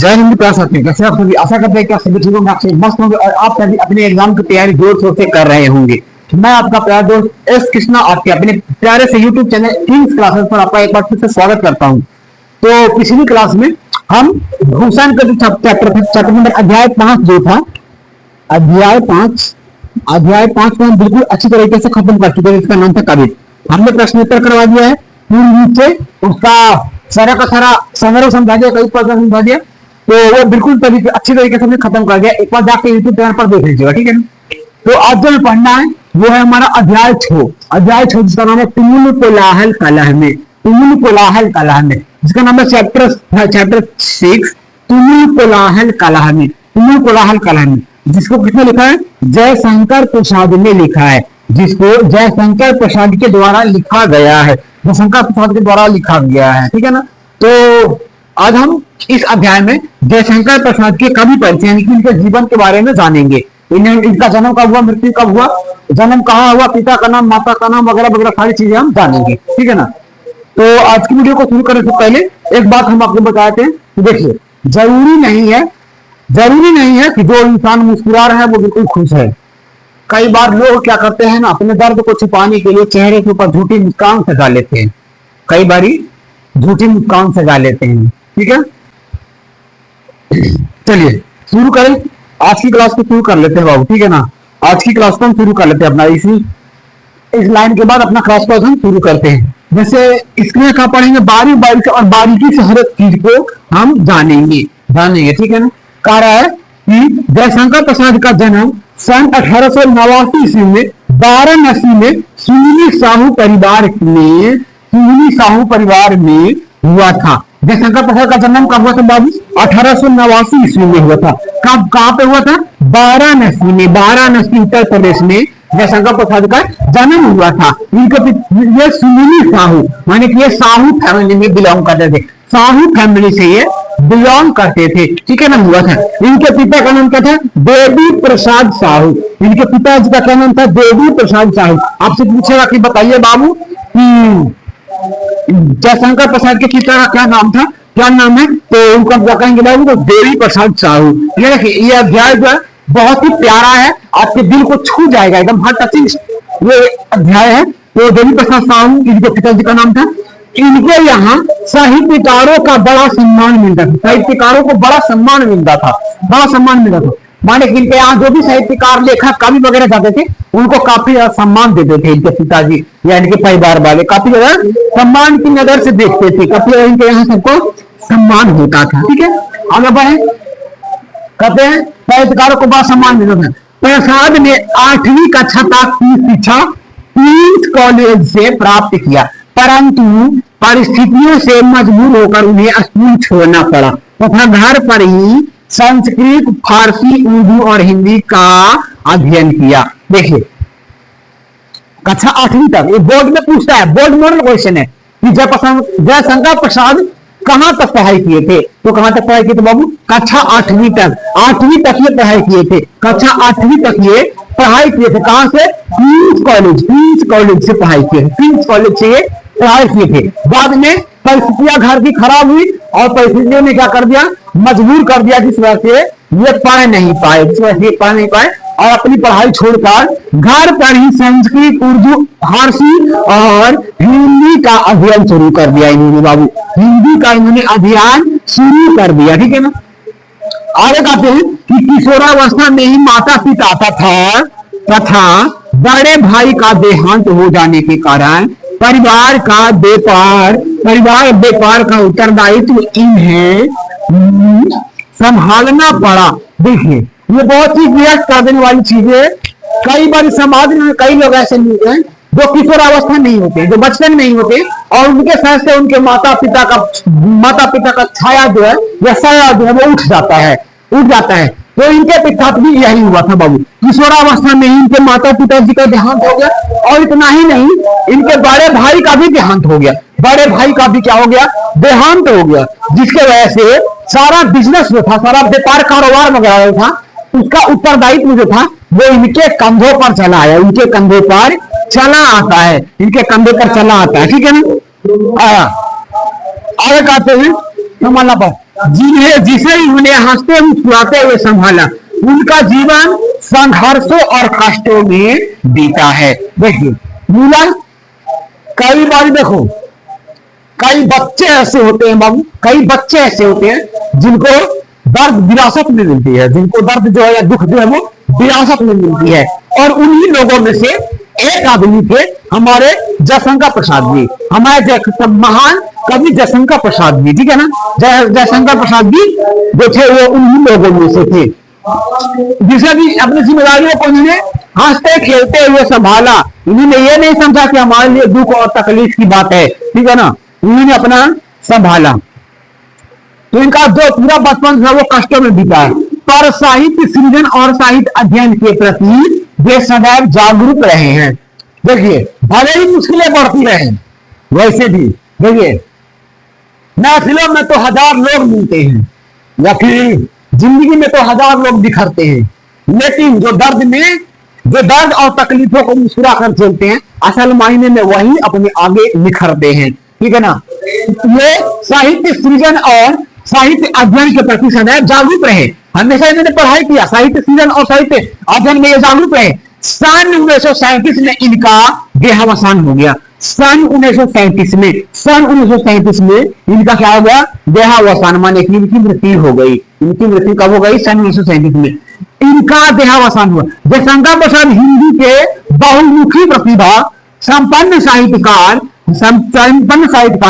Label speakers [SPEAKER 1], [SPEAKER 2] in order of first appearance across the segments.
[SPEAKER 1] जय हिंद क्लास आते हैं। कैसे आप सभी? आशा करते हैं कि आप सभी ठीक होंगे, आप सभी मस्त होंगे और आप सभी अपने एग्जाम की तैयारी जोर शोर से कर रहे होंगे। मैं आपका प्यारा दोस्त एस कृष्णा आपके अपने प्यारे से यूट्यूब चैनल किंग्स क्लासेस पर आपका एक बार फिर से स्वागत करता हूँ। तो पिछली क्लास में हम भूषण का जो चैप्टर नंबर अध्याय 5 जो था, अध्याय 5 को हम बिल्कुल अच्छी तरीके से खत्म कर चुके हैं। इसका नाम था कवित। हमने प्रश्न उत्तर करवा दिया है पूर्ण रूप से, उसका सारा का सारा संग्रह समझा दिया, कई प्रश्न समझा दिया, तो वो बिल्कुल अच्छी तरीके से हमने खत्म कर दिया। एक बार जाके यूट्यूब चैनल पर देख लीजिएगा, ठीक है ना। तो आज जो पढ़ना है वो है हमारा अध्याय 6 जिसका नाम है तुमुल कोलाहल कलह में, जिसका नाम है चैप्टर 6 तुमुल कोलाहल कलह में, जिसको किसने लिखा है? जयशंकर प्रसाद ने लिखा है, जिसको जयशंकर प्रसाद के द्वारा लिखा गया है, ठीक है ना। तो आज हम इस अध्याय में जयशंकर प्रसाद के कवि परिचय यानी कि इनके जीवन के बारे में जानेंगे। इनका जन्म कब हुआ, मृत्यु कब हुआ, जन्म कहाँ हुआ, पिता का नाम, माता का नाम वगैरह वगैरह सारी चीजें हम जानेंगे, ठीक है ना। तो आज की वीडियो को शुरू करने से पहले एक बात हम आपको बताते हैं। देखिए, जरूरी नहीं है कि जो इंसान मुस्कुरा रहा है वो बिल्कुल खुश है। कई बार लोग क्या करते हैं ना, अपने दर्द को छुपाने के लिए चेहरे के ऊपर झूठी मुस्कान सजा लेते हैं, ठीक है। चलिए शुरू करें, आज की क्लास को शुरू कर लेते हैं बाबू, ठीक है ना। आज की क्लास को हम शुरू कर लेते हैं अपना इस लाइन के बाद अपना क्लास को हम शुरू करते हैं। जैसे इसमें क्या पढ़ेंगे, बारीकी से हर एक चीज को हम जानेंगे, ठीक है ना। कह रहा है कि जयशंकर प्रसाद का जन्म सन 1889 ईस्वी में वाराणसी में सुनीली साहू परिवार में हुआ था। जयशंकर प्रसाद का जन्म कब हुआ था बाबू? 1889 ईस्वी में हुआ था। कहाँ पे हुआ था? वाराणसी उत्तर प्रदेश में जयशंकर प्रसाद का जन्म हुआ था। ये सुनीली साहू माने कि ये साहू फैमिली में बिलोंग करते थे, साहू फैमिली से ये बिलोंग करते थे, ठीक है ना। हुआ था। इनके पिता का नाम क्या था? देवी प्रसाद साहू। इनके पिताजी का क्या नाम था? देवी प्रसाद साहू। आपसे पूछेगा कि बताइए बाबू कि जयशंकर प्रसाद के पिता का क्या नाम था, क्या नाम है? तो उनका क्या कहेंगे बाबू? तो देवी प्रसाद साहू। ये देखिए, ये अध्याय जो है बहुत ही प्यारा है, आपके दिल को छू जाएगा, एकदम हार्ट टचिंग ये अध्याय है। तो देवी प्रसाद साहू इनके पिताजी का नाम था। इनके यहाँ साहित्यकारों का बड़ा सम्मान मिलता था, साहित्यकारों को बड़ा सम्मान मिलता था। माने कि इनके यहाँ जो भी साहित्यकार, लेखक, कवि वगैरह जाते थे उनको काफी ज्यादा सम्मान देते थे। इनके पिताजी या इनके परिवार वाले काफी ज्यादा सम्मान की नजर से देखते थे, काफी इनके यहाँ सबको सम्मान होता था, ठीक है। आगे बढ़े, कहते हैं साहित्यकारों को बड़ा सम्मान मिलता था। प्रसाद ने 8वीं कक्षा तक की शिक्षा क्वींस कॉलेज से प्राप्त किया, परंतु परिस्थितियों से मजबूर होकर उन्हें स्कूल छोड़ना पड़ा तथा घर पर ही संस्कृत, फारसी, उर्दू और हिंदी का अध्ययन किया। देखिए, कक्षा 8वीं तक, ये बोर्ड में पूछता है, बोर्ड मॉडल क्वेश्चन है कि जयशंकर प्रसाद कहां तक पढ़ाई किए थे? तो कहां तक पढ़ाई किए थे बाबू? कक्षा 8वीं तक ये पढ़ाई किए थे। कक्षा 8वीं तक ये पढ़ाई किए थे। कहां से? क्वींस कॉलेज से पढ़ाई किए थे, क्वींस कॉलेज से ये पढ़ाई किए थे। बाद में परिस्थितियां घर की खराब हुई और परिस्थितियों ने क्या कर दिया? मजबूर कर दिया, जिस वजह से ये पढ़ नहीं पाए और अपनी पढ़ाई छोड़कर घर पर ही संस्कृत, उर्दू, फारसी और हिंदी का अध्ययन शुरू कर दिया इन्होंने बाबू। हिंदी का इन्होंने अध्ययन शुरू कर दिया, ठीक है ना। आगे कहते हैं कि किशोरावस्था में ही माता पिता तथा बड़े भाई का देहांत हो जाने के कारण परिवार व्यापार का उत्तरदायित्व इन्हें संभालना पड़ा। देखिए, ये बहुत ही विरक्त कर देने वाली चीज है। कई बार समाज में कई लोग ऐसे मिलते हैं जो किशोरावस्था नहीं होते, जो बचपन नहीं होते, और उनके साथ से उनके माता पिता का छाया जो है या साया जो है वो उठ जाता है। तो इनके पिता भी यही हुआ था बाबू। किशोरावस्था में इनके माता पिताजी का देहांत हो गया, और इतना ही नहीं, इनके बड़े भाई का भी देहांत हो गया। बड़े भाई का भी क्या हो गया? देहांत हो गया, जिसके वजह से सारा बिजनेस जो था, सारा व्यापार कारोबार वगैरह था, उसका उत्तरदायित्व जो था वो इनके कंधों पर चला आया, इनके कंधे पर चला आता है, ठीक है ना। आगे कहते हैं संभालना पर जिन्हें जिसे उन्हें हंसते मुस्कुराते हुए संभाला, उनका जीवन संघर्षों और कष्टों में बीता है। देखिए मूला, कई बार देखो कई बच्चे ऐसे होते हैं बाबू, कई बच्चे ऐसे होते हैं जिनको दर्द विरासत में मिलती है, जिनको दर्द जो है या दुख जो है वो विरासत में मिलती है। और उन्हीं लोगों में से एक आदमी थे हमारे जयशंकर प्रसाद जी, हमारे महान कवि जयशंकर प्रसाद जी, ठीक है ना। जयशंकर प्रसाद जी जो थे वो उन्हीं लोगों में से थे जिसे भी अपनी जिम्मेदारियों को उन्होंने हंसते खेलते हुए संभाला। उन्होंने ये नहीं समझा कि हमारे लिए दुख और तकलीफ की बात है, ठीक है ना। उन्होंने अपना संभाला, तो इनका जो पूरा बचपन था वो कष्टों में बीता है, पर साहित्य सृजन और साहित्य अध्ययन के प्रति वे सदैव जागरूक रहे हैं। देखिए भले ही मुश्किलें बढ़ती रहे, वैसे भी देखिए महफिलों में तो हजार लोग मिलते हैं या फिर जिंदगी में तो हजार लोग बिखरते हैं, लेकिन जो दर्द और तकलीफों को मुस्कुरा कर झेलते हैं, असल मायने में वही अपने आगे निखरते हैं, ठीक है ना। ये साहित्य सृजन और साहित्य अध्ययन के प्रति सदैव जागरूक रहे, हमेशा इन्होंने पढ़ाई किया, साहित्य सृजन और साहित्य अध्ययन में ये जागरूक रहे। सन 1937 में इनका देहावसान हो गया। सन 1937 में इनका क्या हो गया? देहावसान, माने कि इनकी मृत्यु हो गई। इनकी मृत्यु कब हो गई? सन 1937 में इनका देहावसान हुआ। जयशंकर प्रसाद हिंदी के बहुमुखी प्रतिभा संपन्न साहित्यकार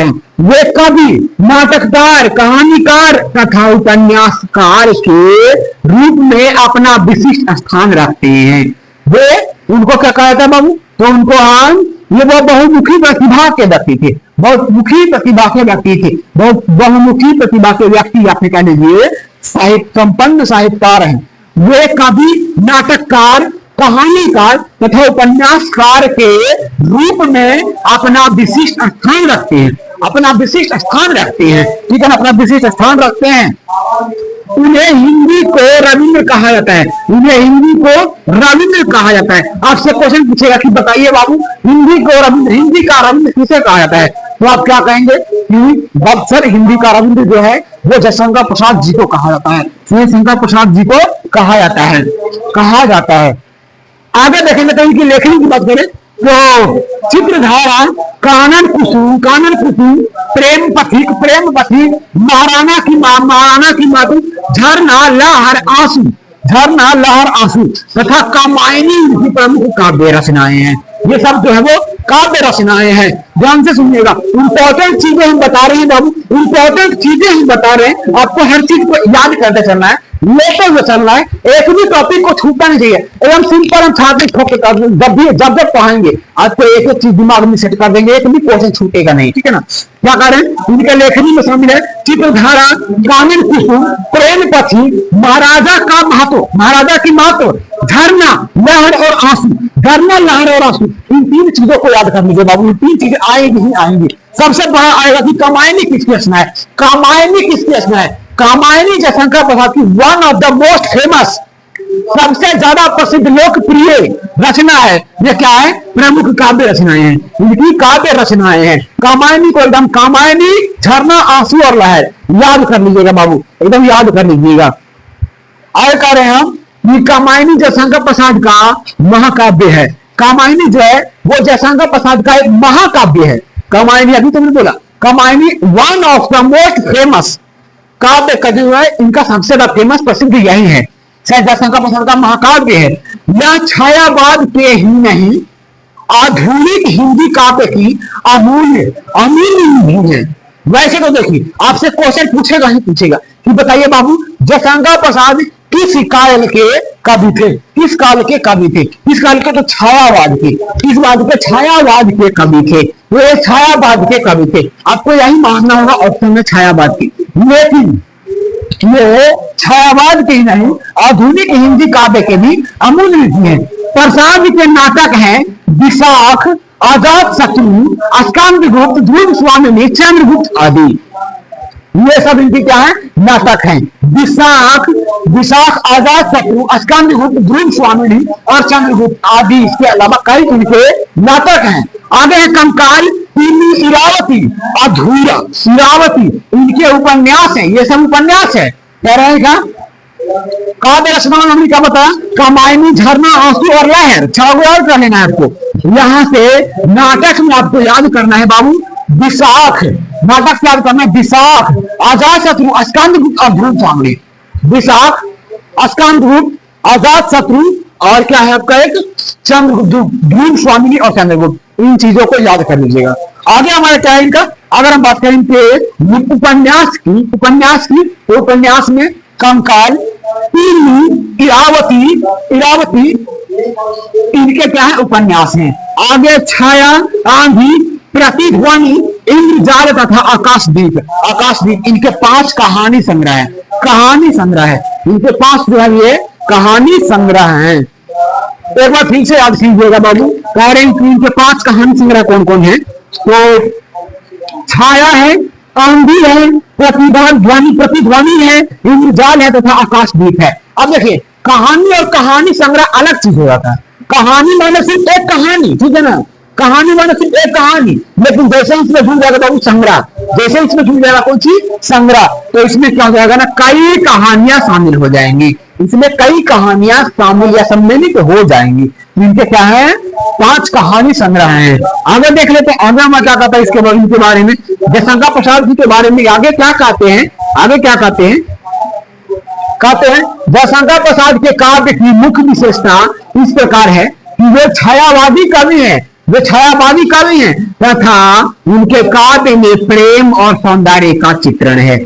[SPEAKER 1] हैं। वे कवि, नाटककार, कहानीकार तथा उपन्यासकार के रूप में अपना विशिष्ट स्थान रखते हैं। वे उनको क्या कहा था बाबू? तो उनको हम ये वो बहुमुखी प्रतिभा के व्यक्ति थे, बहुमुखी प्रतिभा के व्यक्ति थे, बहुमुखी प्रतिभा के व्यक्ति आपने कह लीजिए संपन्न साहित्यकार हैं। वे कवि, नाटककार, कहानीकार तथा उपन्यासकार के रूप में अपना विशिष्ट स्थान रखते हैं, अपना विशिष्ट स्थान रखते हैं, ठीक है ना, अपना विशिष्ट स्थान रखते हैं। उन्हें हिंदी को रविंद्र कहा जाता है, उन्हें हिंदी को रविंद्र कहा जाता है। आपसे क्वेश्चन पूछेगा कि बताइए बाबू हिंदी को रविंद्र, हिंदी का रविंद्र किसे कहा जाता है? तो आप क्या कहेंगे कि बक्सर हिंदी का रविंद्र जो है वो जयशंकर प्रसाद जी को कहा जाता है, जयशंकर प्रसाद जी को कहा जाता है, कहा जाता है। आगे देखेंगे तो इनकी लेखनी की बात करें तो चित्रधारा, कानन कुसुम, प्रेम पथिक, महाराणा की मातु, झरना लहर आंसू तथा कामायनी इनकी प्रमुख काव्य रचनाएं हैं। ये सब जो है वो काव्य रचनाएं हैं। ध्यान से सुनिएगा, इंपॉर्टेंट चीजें हम बता रहे हैं बाबू, इंपॉर्टेंट चीजें हम बता रहे हैं। आपको हर चीज को याद करते चलना है, लेते हुए चलना है, एक भी टॉपिक को छूटना नहीं चाहिए। एकदम सिंपल हम छात्र जब पढ़ाएंगे आपको एक एक चीज दिमाग में सेट कर देंगे, एक भी क्वेश्चन छूटेगा नहीं, ठीक है ना। क्या करें? उनके लेखनी में शामिल है चित्रधारा, कानन कुसुम, प्रेम पथी, महाराजा की महत्व, झरना, लहर और आंसू, झरना, लहर और आंसू, इन तीन चीजों को याद कर लीजिए बाबू। इन तीन चीजें आएगी ही आएंगी। सबसे बड़ा आएगा कि कामायनी किसकी रचना है, कामायनी किसकी रचना है? कामायनी जयशंकर प्रसाद की one of the most famous, सबसे ज्यादा प्रसिद्ध लोकप्रिय रचना है। ये क्या है? प्रमुख काव्य रचनाएं हैं, इनकी काव्य रचनाएं हैं। कामायनी को एकदम, कामायनी, झरना, आंसू और लहर याद कर लीजिएगा बाबू, एकदम याद कर लीजिएगा। आगे कह रहे हैं हम कि कामायनी जयशंकर प्रसाद का महाकाव्य है। कामायनी जो है वो जयशंकर प्रसाद का एक महाकाव्य है। कामायनी, अभी तुमने बोला Kamayani one of the most famous काव्य का जो है इनका सबसे ज्यादा फेमस प्रसिद्ध यही है, शायद जयशंकर प्रसाद का महाकाव्य है। यह छायावाद के ही नहीं, आधुनिक हिंदी काव्य की अमूल्य निधि है। वैसे तो देखिए आपसे क्वेश्चन पूछेगा ही पूछेगा कि बताइए बाबू जयशंकर प्रसाद किस काल के कवि थे? किस काल के कवि थे? किस काल के? तो छायावाद के, किस बात के? छायावाद के कवि थे। वे छायावाद के कवि थे। आपको यही मानना होगा ऑप्शन में छायावाद की, लेकिन ये छायावाद के ही नहीं आधुनिक हिंदी काव्य के भी अमूल्य निधि है। प्रसाद के नाटक हैं विशाख, आजाद शत्रु, स्कंदगुप्त, ध्रुव स्वामिनी, चंद्रगुप्त आदि। ये सब इनके क्या है? नाटक हैं। विशाख, आजाद शत्रु, स्कंदगुप्त, ध्रुव स्वामिनी और चंद्रगुप्त आदि, इसके अलावा कई इनके नाटक हैं। आगे है कंकाल, तीन इरावती, अधूरा, इरावती इनके उपन्यास है, ये सब उपन्यास है। कह रहे हैं क्या? काव्य रचना में हमने क्या बताया? कामायनी, झरना, आंसू और लहर। 6 गो और कर लेना है आपको। यहां से नाटक में आपको याद करना है बाबू विशाख, नाटक से याद करना है विशाख, आजाद शत्रु, स्कंदगुप्त और ध्रुव स्वामी। विशाख, स्कंदगुप्त, आजाद शत्रु और क्या है आपका एक चंद्रगुप्त, ध्रुव स्वामी और चंद्रगुप्त। इन चीजों को याद कर लीजिएगा। आगे हमारा क्या है इनका? अगर हम बात करें उपन्यास की तो उपन्यास में कंकाल, इरावती, इरावती इनके क्या है? उपन्यास हैं। आगे छाया, आंधी, प्रतिध्वनि, इंद्रजाल तथा आकाशदीप। आकाशदीप इनके 5 कहानी संग्रह है। कहानी संग्रह है इनके 5 जो है ये कहानी संग्रह है। एक बार फिर से याद कीजिएगा बाबू, कह रहे हैं इनके 5 कहानी संग्रह कौन कौन है? तो छाया है, आंधी है, प्रतिध्वनि है, इंद्रजाल है तथा आकाशदीप है। अब देखिए कहानी और कहानी संग्रह अलग चीज हो जाता है। कहानी माने सिर्फ एक कहानी, ठीक है ना? कहानी माने सिर्फ एक कहानी, लेकिन जैसे इसमें जुड़ जाएगा बाबू संग्रह, जैसे इसमें जुड़ जाएगा कौन सी? संग्रह, तो इसमें क्या हो जाएगा ना, कई कहानियां शामिल हो जाएंगी। इसमें कई कहानियां शामिल या सम्मिलित हो जाएंगी। इनके क्या है? 5 कहानी संग्रह हैं। आगे देख लेते हैं आगे मैं क्या कहता है इनके बारे में। जयशंकर प्रसाद जी के बारे में आगे क्या कहते हैं? आगे क्या कहते हैं? कहते हैं जयशंकर प्रसाद के काव्य की मुख्य विशेषता इस प्रकार है कि वे छायावादी कवि हैं, वे छायावादी कवि हैं तथा उनके काव्य में प्रेम और सौंदर्य का चित्रण है।